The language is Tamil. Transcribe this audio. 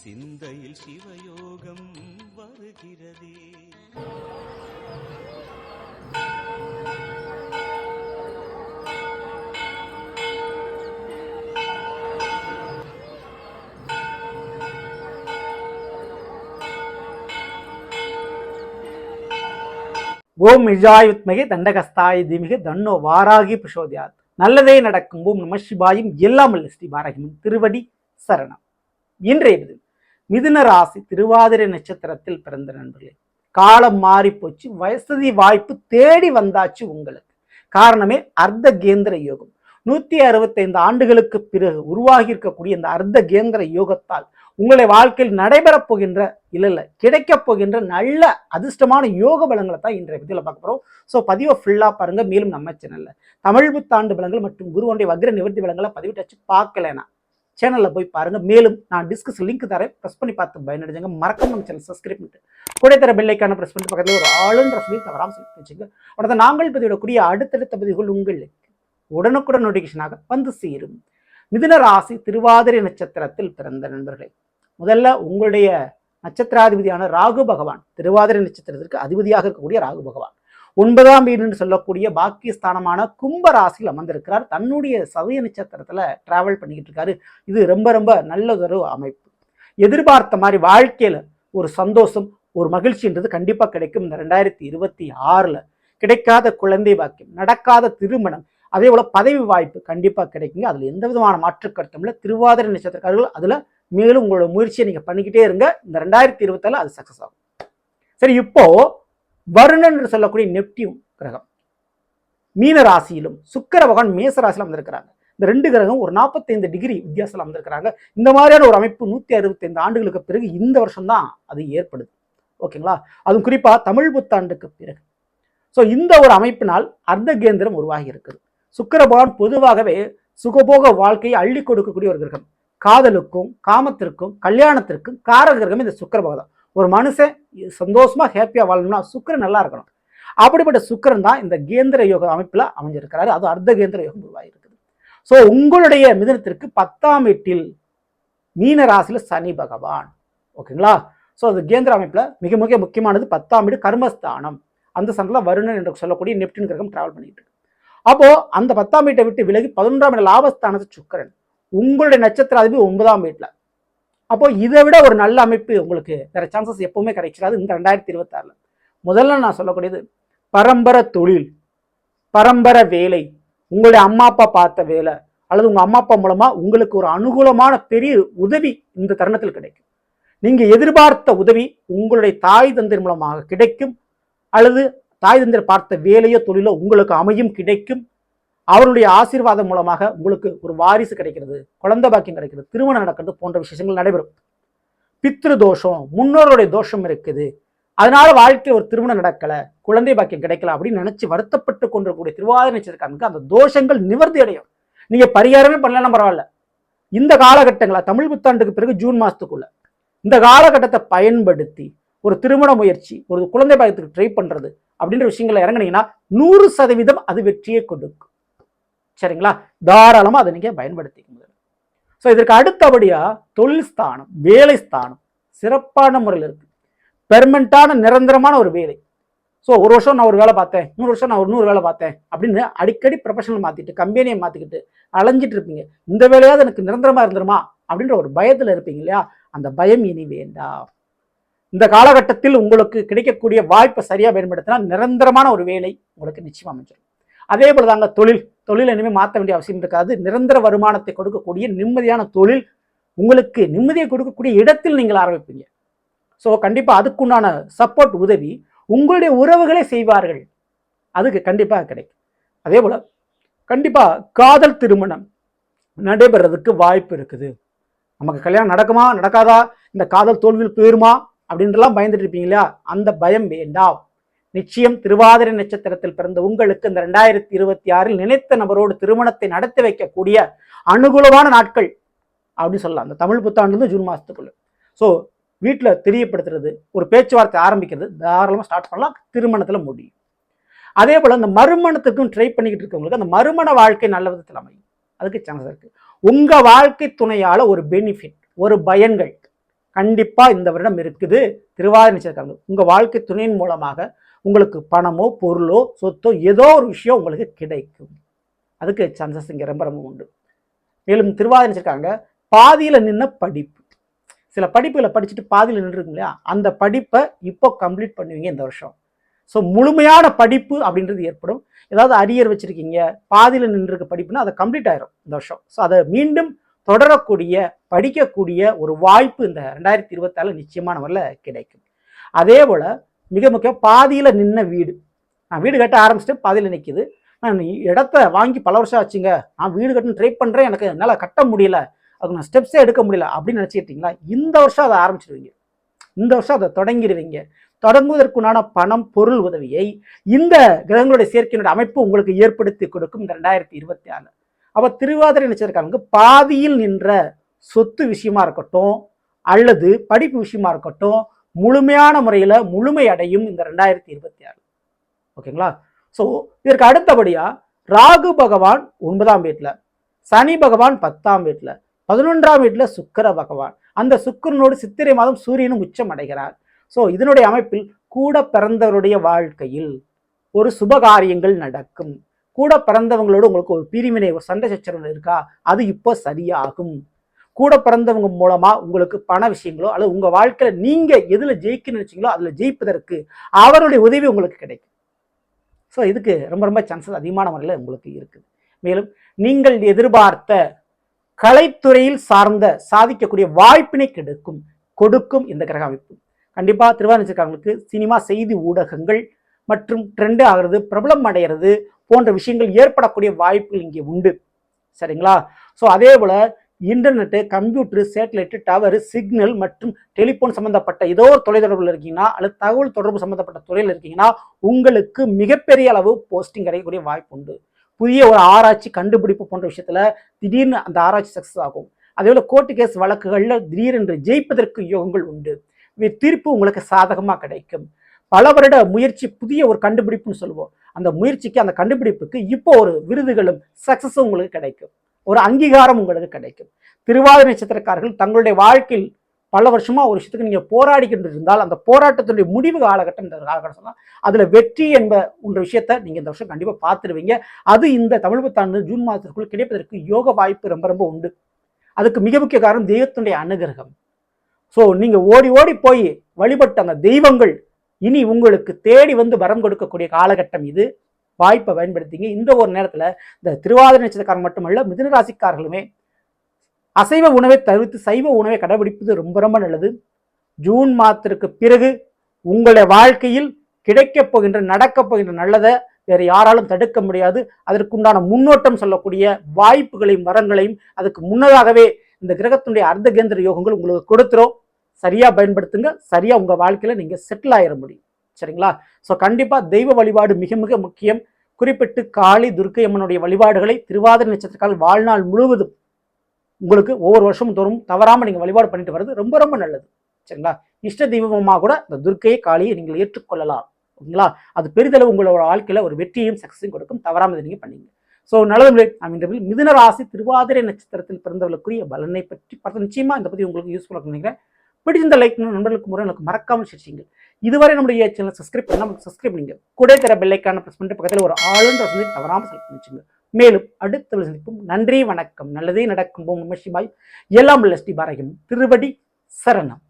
சிந்தையில் சிவயோகம் வருகிறதே. ஓம் நிஜாயுத்மகே தண்டகஸ்தாய தீமிகே தன்னோ வாராகி பிரசோதியாத். நல்லதே நடக்கும். ஓம் நம சிவாயும். எல்லாம் அல்ல ஸ்ரீ பாரகிமன் திருவடி சரணம். இன்றைய மிதுன ராசி திருவாதிரை நட்சத்திரத்தில் பிறந்த நண்பர்களே, காலம் மாறி போச்சு, வசதி வாய்ப்பு தேடி வந்தாச்சு உங்களுக்கு. காரணமே அர்த்த கேந்திர யோகம். 165 ஆண்டுகளுக்கு பிறகு உருவாகி இருக்கக்கூடிய இந்த அர்த்த கேந்திர யோகத்தால் உங்களுடைய வாழ்க்கையில் நடைபெறப் போகின்ற இல்ல கிடைக்கப் போகின்ற நல்ல அதிர்ஷ்டமான யோக பலங்களை தான் இன்றைய பதிவில் பார்க்க போறோம். ஸோ பதிவை ஃபுல்லா பாருங்க. மேலும் நம்ம சேனல்ல தமிழ் புத்தாண்டு பலங்கள் மற்றும் குருவனுடைய வக்ர நிவர்த்தி பலங்களை பதிவிட்டாச்சு பார்க்கலனா சேனல்ல போய் பாருங்க. மேலும் நான் டிஸ்கஸ் லிங்க் தரேன், ப்ரெஸ் பண்ணி பார்த்து பயனடைஞ்சுங்க. மறக்காம நம்ம சேனல் சப்ஸ்கிரைப் பண்ணிட்டு கூட தர பெல்லைக்கான ப்ரெஸ் பண்ணிட்டு பக்கத்தில் ஒரு ஆளுன்ற சொல்லி தவறாம சொல்லி வச்சுங்க. உடனே நாங்கள் பதிவிடக்கூடிய அடுத்தடுத்த பதிவுகள் உங்களுக்கு உடனுக்குடன் நோட்டிபிகேஷனாக வந்து சேரும். மிதுன ராசி திருவாதிரை நட்சத்திரத்தில் பிறந்த நண்பர்களே, முதல்ல உங்களுடைய நட்சத்திராதிபதியான ராகு பகவான், திருவாதிரை நட்சத்திரத்திற்கு அதிபதியாக இருக்கக்கூடிய ராகு பகவான் 9ஆம் வீடு என்று சொல்லக்கூடிய பாக்கியஸ்தானமான கும்ப ராசியில் அமர்ந்திருக்கிறார். தன்னுடைய சதய நட்சத்திரத்துல டிராவல் பண்ணிக்கிட்டு இருக்காரு. இது ரொம்ப ரொம்ப நல்லதொரு அமைப்பு. எதிர்பார்த்த மாதிரி வாழ்க்கையில ஒரு சந்தோஷம், ஒரு மகிழ்ச்சின்றது கண்டிப்பா கிடைக்கும். இந்த 2026 கிடைக்காத குழந்தை பாக்கியம், நடக்காத திருமணம், அதே போல பதவி வாய்ப்பு கண்டிப்பா கிடைக்குங்க. அதுல எந்த விதமான மாற்று கருத்தும் இல்லை. திருவாதிரை நட்சத்திரக்காரர்கள் அதுல மேலும் உங்களோட முயற்சியை நீங்க பண்ணிக்கிட்டே இருங்க. இந்த 2027 அது சக்சஸ் ஆகும். சரி, இப்போ வருணன் என்று சொல்லக்கூடிய நெப்டியூன் கிரகம் மீன ராசியிலும் சுக்கிர பகவான் மேச ராசியிலும் வந்திருக்கிறாங்க. இந்த ரெண்டு கிரகம் ஒரு 45 டிகிரி வித்தியாசத்தில் வந்திருக்கிறாங்க. இந்த மாதிரியான ஒரு அமைப்பு 165 ஆண்டுகளுக்கு பிறகு இந்த வருஷம் தான் அது ஏற்படுது. ஓகேங்களா? அதுவும் குறிப்பா தமிழ் புத்தாண்டுக்கு பிறகு. ஸோ இந்த ஒரு அமைப்பினால் அர்த்த கேந்திரம் உருவாகி இருக்குது. சுக்கிர பகவான் பொதுவாகவே சுகபோக வாழ்க்கையை அள்ளி கொடுக்கக்கூடிய ஒரு கிரகம். காதலுக்கும் காமத்திற்கும் கல்யாணத்திற்கும் காரக கிரகம் இந்த சுக்கிர பகவான். ஒரு மனுஷன் சந்தோஷமா ஹாப்பியா வாழணும்னா சுக்கிரன் நல்லா இருக்கணும். அப்படிப்பட்ட சுக்கிரன் தான் இந்த கேந்திர யோக அமைப்புல அமைஞ்சிருக்கிறாரு. அது அர்த்த கேந்திர யோகம் உருவாகி இருக்குது. ஸோ உங்களுடைய மிதுனத்திற்கு 10ஆம் வீட்டில் மீன ராசியில சனி பகவான். ஓகேங்களா? ஸோ அது கேந்திர அமைப்புல மிக மிக முக்கியமானது 10ஆம் வீடு கர்மஸ்தானம். அந்த சனத்துல வருணன் என்று சொல்லக்கூடிய நெப்டியூன் கிரகம் டிராவல் பண்ணிட்டு இருக்கு. அப்போ அந்த 10ஆம் வீட்டை விட்டு விலகி 11ஆம் வீடு லாபஸ்தானத்து சுக்கிரன் உங்களுடைய நட்சத்திராதிபதி 9ஆம் வீட்டுல. அப்போ இதை விட ஒரு நல்ல அமைப்பு உங்களுக்கு வேற சான்சஸ் எப்பவுமே கிடைக்காது இந்த 2026. முதல்ல நான் சொல்லக்கூடியது பரம்பரை தொழில், பரம்பரை வேலை, உங்களுடைய அம்மா அப்பா பார்த்த வேலை அல்லது உங்க அம்மா அப்பா மூலமா உங்களுக்கு ஒரு அனுகூலமான பெரிய உதவி இந்த தருணத்தில் கிடைக்கும். நீங்க எதிர்பார்த்த உதவி உங்களுடைய தாய் தந்தை மூலமாக கிடைக்கும், அல்லது தாய் தந்தையர் பார்த்த வேலையோ தொழிலோ உங்களுக்கு அமையும் கிடைக்கும். அவருடைய ஆசீர்வாதம் மூலமாக உங்களுக்கு ஒரு வாரிசு கிடைக்கிறது, குழந்தை பாக்கியம் கிடைக்கிறது, திருமணம் நடக்கிறது போன்ற விசேஷங்கள் நடைபெறும். பித்ரு தோஷம், முன்னோருடைய தோஷம் இருக்குது, அதனால வாழ்க்கையில் ஒரு திருமணம் நடக்கல, குழந்தை பாக்கியம் கிடைக்கல அப்படின்னு நினைச்சு வருத்தப்பட்டு கொண்டிருக்கக்கூடிய திருவாதிரை நட்சத்திரக்காரனுக்கு அந்த தோஷங்கள் நிவர்த்தி அடையும். நீங்க பரிகாரமே பண்ணலாம் பரவாயில்ல. இந்த காலகட்டங்கள தமிழ் புத்தாண்டுக்கு பிறகு ஜூன் மாசத்துக்குள்ள இந்த காலகட்டத்தை பயன்படுத்தி ஒரு திருமண முயற்சி, ஒரு குழந்தை பாக்கியத்துக்கு ட்ரை பண்றது அப்படின்ற விஷயங்களை இறங்கினீங்கன்னா 100% அது வெற்றியை கொடுக்கும். சரிங்களா? தாராளமா அதை நீங்க பயன்படுத்திக்க முடியும். ஸோ இதற்கு அடுத்தபடியா தொழில் ஸ்தானம், வேலை ஸ்தானம் சிறப்பான முறையில் இருக்கு. பெர்மனண்டான நிரந்தரமான ஒரு வேலை. ஸோ ஒரு வருஷம் நான் ஒரு வேலை பார்த்தேன், 100 வருஷம் நான் ஒரு 100 வேலை பார்த்தேன் அப்படின்னு அடிக்கடி ப்ரொஃபஷனல் மாத்திட்டு கம்பெனியை மாத்திக்கிட்டு அலைஞ்சிட்டு இருப்பீங்க. இந்த வேலையாவது எனக்கு நிரந்தரமா இருந்துருமா அப்படின்ற ஒரு பயத்துல இருப்பீங்க இல்லையா? அந்த பயம் இனி வேண்டாம். இந்த காலகட்டத்தில் உங்களுக்கு கிடைக்கக்கூடிய வாய்ப்பை சரியா பயன்படுத்தினா நிரந்தரமான ஒரு வேலை உங்களுக்கு நிச்சயம் அமைஞ்சிடும். அதே போல தாங்க தொழில் இனிமேல் மாற்ற வேண்டிய அவசியம் இருக்காது. நிரந்தர வருமானத்தை கொடுக்கக்கூடிய நிம்மதியான தொழில், உங்களுக்கு நிம்மதியை கொடுக்கக்கூடிய இடத்தில் நீங்கள் ஆரம்பிப்பீங்க. ஸோ கண்டிப்பா அதுக்குண்டான சப்போர்ட் உதவி உங்களுடைய உறவுகளே செய்வார்கள். அதுக்கு கண்டிப்பா கிடைக்கும். அதே போல கண்டிப்பா காதல் திருமணம் நடைபெறதுக்கு வாய்ப்பு இருக்குது. நமக்கு கல்யாணம் நடக்குமா நடக்காதா, இந்த காதல் தோல்வியில் போயிருமா அப்படின்றலாம் பயந்துட்டு இருப்பீங்க இல்லையா? அந்த பயம் வேண்டாம். நிச்சயம் திருவாதிரை நட்சத்திரத்தில் பிறந்த உங்களுக்கு இந்த 2026 நினைத்த நபரோடு திருமணத்தை நடத்தி வைக்கக்கூடிய அனுகூலமான நாட்கள் அப்படின்னு சொல்லலாம். அந்த தமிழ் புத்தாண்டு ஜூன் மாசத்துக்குள்ள. ஸோ வீட்டில் தெரியப்படுத்துறது, ஒரு பேச்சுவார்த்தை ஆரம்பிக்கிறது தாராளமாக ஸ்டார்ட் பண்ணலாம். திருமணத்தில் முடியும். அதே போல அந்த மறுமணத்துக்கும் ட்ரை பண்ணிக்கிட்டு இருக்கவங்களுக்கு அந்த மறுமண வாழ்க்கை நல்ல விதத்தில் அமையும். அதுக்கு சான்ஸ் இருக்கு. உங்க வாழ்க்கை துணையால ஒரு பெனிஃபிட், ஒரு பயன்கள் கண்டிப்பா இந்த வருடம் இருக்குது. திருவாதிரை நட்சத்திரக்காரங்க உங்க வாழ்க்கை துணையின் மூலமாக உங்களுக்கு பணமோ பொருளோ சொத்தோ ஏதோ ஒரு விஷயம் உங்களுக்கு கிடைக்கும். அதுக்கு சான்சஸ் இங்க ரொம்ப ரொம்ப உண்டு. மேலும் திருவாதிரை நட்சத்திரக்காரங்க பாதியில நின்ன படிப்பு, சில படிப்புகளை படிச்சுட்டு பாதியில் நின்றுருக்கு இல்லையா, அந்த படிப்பை இப்போ கம்ப்ளீட் பண்ணுவீங்க இந்த வருஷம். ஸோ முழுமையான படிப்பு அப்படின்றது ஏற்படும். ஏதாவது அரியர் வச்சிருக்கீங்க, பாதியில் நின்றுருக்க படிப்புன்னா அதை கம்ப்ளீட் ஆயிரும் இந்த வருஷம். ஸோ அதை மீண்டும் தொடரக்கூடிய படிக்கக்கூடிய ஒரு வாய்ப்பு இந்த 2024 நிச்சயமான முறையில் கிடைக்கும். அதே போல மிக முக்கியம், பாதியில் நின்ன வீடு, நான் வீடு கட்ட ஆரம்பிச்சுட்டு பாதியில் நிற்கிது, நான் இடத்த வாங்கி பல வருஷம் ஆச்சுங்க, நான் வீடு கட்டணும் ட்ரை பண்ணுறேன், எனக்கு என்னால் கட்ட முடியல, அதுக்கு நான் ஸ்டெப்ஸே எடுக்க முடியல அப்படின்னு நினச்சிக்கிட்டீங்களா, இந்த வருஷம் அதை ஆரம்பிச்சிடுவீங்க. இந்த வருஷம் அதை தொடங்கிடுவீங்க. தொடங்குவதற்குண்டான பணம் பொருள் உதவியை இந்த கிரகங்களுடைய சேர்க்கையினுடைய அமைப்பு உங்களுக்கு ஏற்படுத்தி கொடுக்கும் இந்த 2024. அப்போ திருவாதிரை நட்சத்திரக்காரங்க பாதியில் நின்ற சொத்து விஷயமா இருக்கட்டும் அல்லது படிப்பு விஷயமா இருக்கட்டும் முழுமையான முறையில் முழுமை அடையும் இந்த 2026. ஓகேங்களா? ஸோ இதற்கு அடுத்தபடியா ராகு பகவான் 9ஆம் வீட்டில், சனி பகவான் 10ஆம் வீட்டில், 11ஆம் வீட்டில் சுக்கிர பகவான், அந்த சுக்கிரனோடு சித்திரை மாதம் சூரியனும் உச்சம் அடைகிறார். ஸோ இதனுடைய அமைப்பில் கூட பிறந்தவருடைய வாழ்க்கையில் ஒரு சுபகாரியங்கள் நடக்கும். கூட பிறந்தவங்களோடு உங்களுக்கு ஒரு பிரிவினை, ஒரு சண்டை சச்சரவு இருக்கா, அது இப்போ சரியாகும். கூட பிறந்தவங்க மூலமா உங்களுக்கு பண விஷயங்களோ அல்லது உங்க வாழ்க்கையில நீங்க எதுல ஜெயிக்கணும்னு நினைச்சீங்களோ அதுல ஜெயிப்பதற்கு அவருடைய உதவி உங்களுக்கு கிடைக்கும். ஸோ இதுக்கு ரொம்ப ரொம்ப சான்சஸ் அதிகமான முறையில் உங்களுக்கு இருக்குது. மேலும் நீங்கள் எதிர்பார்த்த கலைத்துறையில் சார்ந்த சாதிக்கக்கூடிய வாய்ப்பினை கொடுக்கும் இந்த கிரக அமைப்பு. கண்டிப்பா திருவாதிரை நட்சத்திரக்காரங்களுக்கு சினிமா, செய்தி ஊடகங்கள் மற்றும் ட்ரெண்ட் ஆகிறது, பிரபலம் அடைகிறது போன்ற விஷயங்கள் ஏற்படக்கூடிய வாய்ப்புகள் இங்கே உண்டு. சரிங்களா? ஸோ அதே போல internet, computer, satellite, tower, signal மற்றும் டெலிஃபோன் சம்பந்தப்பட்ட ஏதோ ஒரு தொலைத்தொடர்பில் இருக்கீங்கன்னா அல்லது தகவல் தொடர்பு சம்பந்தப்பட்ட துறையில் இருக்கீங்கன்னா உங்களுக்கு மிகப்பெரிய அளவு போஸ்டிங் கிடைக்கக்கூடிய வாய்ப்பு உண்டு. புதிய ஒரு ஆராய்ச்சி கண்டுபிடிப்பு போன்ற விஷயத்துல திடீர்னு அந்த ஆராய்ச்சி சக்சஸ் ஆகும். அதே போல கோர்ட்டு கேஸ் வழக்குகள்ல திடீரென்று ஜெயிப்பதற்கு யோகங்கள் உண்டு. தீர்ப்பு உங்களுக்கு சாதகமாக கிடைக்கும். பல வருட முயற்சி, புதிய ஒரு கண்டுபிடிப்புன்னு சொல்லுவோம், அந்த முயற்சிக்கு அந்த கண்டுபிடிப்புக்கு இப்போ ஒரு விருதுகளும் சக்சஸும் உங்களுக்கு கிடைக்கும், ஒரு அங்கீகாரம் உங்களுக்கு கிடைக்கும். திருவாதிரை நட்சத்திரக்காரர்கள் தங்களுடைய வாழ்க்கையில் பல வருஷமா ஒரு விஷயத்துக்கு நீங்க போராடிக்கிட்டு இருந்தால் அந்த போராட்டத்துடைய முடிவு காலகட்டம் இந்த காலகட்டம் சொன்னா அதுல வெற்றி என்ற ஒரு விஷயத்த நீங்க இந்த வருஷம் கண்டிப்பா பார்த்துருவீங்க. அது இந்த தமிழ் புத்தாண்டு ஜூன் மாதத்திற்குள் கிடைப்பதற்கு யோக வாய்ப்பு ரொம்ப ரொம்ப உண்டு. அதுக்கு மிக முக்கிய காரணம் தெய்வத்தினுடைய அனுகிரகம். ஸோ நீங்க ஓடி ஓடி போய் வழிபட்ட அந்த தெய்வங்கள் இனி உங்களுக்கு தேடி வந்து வரம் கொடுக்கக்கூடிய காலகட்டம் இது. வாய்ப்பை பயன்படுத்திங்க. இந்த ஒரு நேரத்தில் இந்த திருவாதிரை நட்சத்திரக்காரங்க மட்டுமல்ல, மிதுன ராசிக்காரர்களுமே அசைவ உணவை தவிர்த்து சைவ உணவை கடைபிடிப்பது ரொம்ப ரொம்ப நல்லது. ஜூன் மாதத்திற்கு பிறகு உங்களுடைய வாழ்க்கையில் கிடைக்கப் போகின்ற, நடக்கப் போகின்ற நல்லதை வேறு யாராலும் தடுக்க முடியாது. அதற்குண்டான முன்னோட்டம் சொல்லக்கூடிய வாய்ப்புகளையும் வரங்களையும் அதுக்கு முன்னதாகவே இந்த கிரகத்தினுடைய அர்த்த கேந்திர யோகங்கள் உங்களுக்கு கொடுத்துரும். சரியா பயன்படுத்துங்க, சரியா உங்க வாழ்க்கையில நீங்க செட்டில் ஆயிட முடியும். சரிங்களா? ஸோ கண்டிப்பா தெய்வ வழிபாடு மிக மிக முக்கியம். குறிப்பிட்டு காளி, துர்க்கை அம்மனுடைய வழிபாடுகளை திருவாதிரை நட்சத்திரக்காரர்கள் வாழ்நாள் முழுவதும் உங்களுக்கு ஒவ்வொரு வருஷமும் தோறும் தவறாம நீங்க வழிபாடு பண்ணிட்டு வர்றது ரொம்ப ரொம்ப நல்லது. சரிங்களா? இஷ்ட தெய்வமாக கூட இந்த துர்க்கையை, காளியை நீங்கள் ஏற்றுக்கொள்ளலாம். ஓகேங்களா? அது பெரிதளவு உங்களோட வாழ்க்கையில ஒரு வெற்றியையும் சக்சஸையும் கொடுக்கும். தவறாம இதை நீங்க பண்ணீங்க. ஸோ நல்லது. மிதுன ராசி திருவாதிரை நட்சத்திரத்தில் பிறந்தவர்களுக்குரிய பலனை பற்றி பார்த்து நிச்சயமா இந்த பத்தி உங்களுக்கு யூஸ்ஃபுல்லாக நினைக்கிறேன். பிடிச்சிருந்த லைக் நண்பர்களுக்கு முறை எனக்கு மறக்காமல் ஷேர். இதுவரை நம்முடைய சேனல் சப்ஸ்கிரைப் பண்ணாமல் சப்ஸ்கிரைப் பண்ணுங்க. கூட தர பெல்லைக்கான பிரஸ் பண்ணிட்டு பக்கத்தில் ஒரு ஆளுன்ற சொல்லி தவறாமல் செலக்ட் பண்ணிச்சுங்க. மேலும் அடுத்த சந்திப்போம். நன்றி, வணக்கம். நல்லதே நடக்கும். ஓம் நம சிவாய். எல்லாம் ஸ்ரீ பாரகம். திருவடி சரணம்.